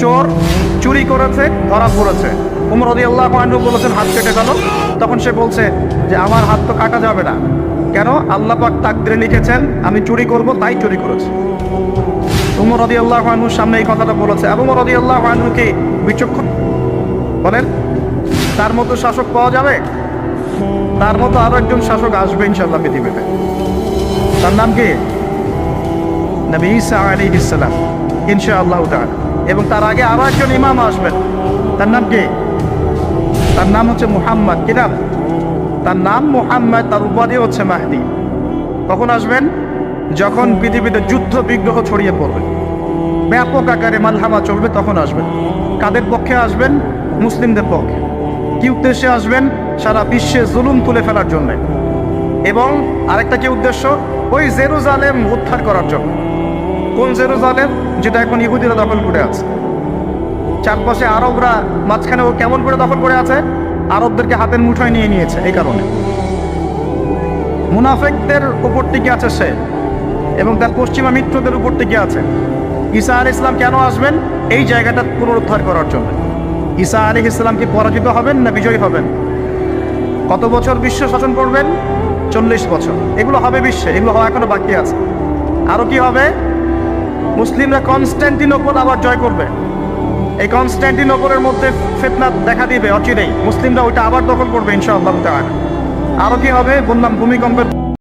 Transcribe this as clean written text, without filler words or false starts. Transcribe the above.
চোর চুরি করেছে, ধরা পড়েছে। উমর রাদিয়াল্লাহু আনহু বলেছেন হাত কেটে গেল। তখন সে বলছে যে আমার হাত তো কাটা যাবে না, কেন? আল্লাহ পাক তাকদীরে লিখেছেন আমি চুরি করব, তাই চুরি করেছি। উমর রাদিয়াল্লাহু আনহুর সামনে এই কথাটা বলেছে। আবু বকর রাদিয়াল্লাহু আনহু কি বিচক্ষণ? বলেন, তার মতো শাসক পাওয়া যাবে? তার মতো আরো একজন শাসক আসবে ইনশাআল্লাহ পৃথিবীতে। তার নাম কি? নবী ঈসা আলাইহিস সালাম ইনশাআল্লাহ তাআলা। এবং তার আগে আরো একজন ইমাম আসবেন। তার নাম কি? তার নাম হচ্ছে মুহাম্মদ। কি নাম? তার নাম মুহাম্মদ, তার উপাধি হচ্ছে মাহদী। কখন আসবেন? যখন পৃথিবীতে যুদ্ধ বিগ্রহ ছড়িয়ে পড়বে, ব্যাপক আকারে মালহামা চলবে, তখন আসবেন। কাদের পক্ষে আসবেন? মুসলিমদের পক্ষে। কি উদ্দেশ্যে আসবেন? সারা বিশ্বে জুলুম তুলে ফেলার জন্য। এবং আরেকটা কি উদ্দেশ্য? ওই জেরুজালেম উদ্ধার করার জন্য। কোন জেরুজালেম? যেটা এখন ইহুদিরা দখল করে আছে। চারপাশে আরবরা, মাঝখানে ও কেমন করে দখল করে আছে? আরবদেরকে হাতের মুঠোয় নিয়ে নিয়েছে। এই কারণে মুনাফিকদের উপর টিকে আছে সে, এবং তার পশ্চিমা মিত্রদের উপর টিকে আছে। ঈসা আলাইহিস সালাম কেন আসবেন? এই জায়গাটা পুনরুদ্ধার করার জন্য। ঈসা আলাইহিস সালাম কি পরাজিত হবেন না বিজয়ী হবেন? কত বছর বিশ্ব শাসন করবেন? 40 বছর। এগুলো হবে বিশ্বে, এগুলো হওয়া এখনো বাকি আছে। আরো কি হবে? মুসলিমরা কনস্ট্যান্টিনোপল আবার জয় করবে। এই কনস্ট্যান্টিনোপলের মধ্যে ফিতনা দেখা দিবে অচিরেই। মুসলিমরা ওইটা আবার দখল করবে ইনশাআল্লাহ তাআলা। আরো কি হবে? বললাম ভূমিকম্পের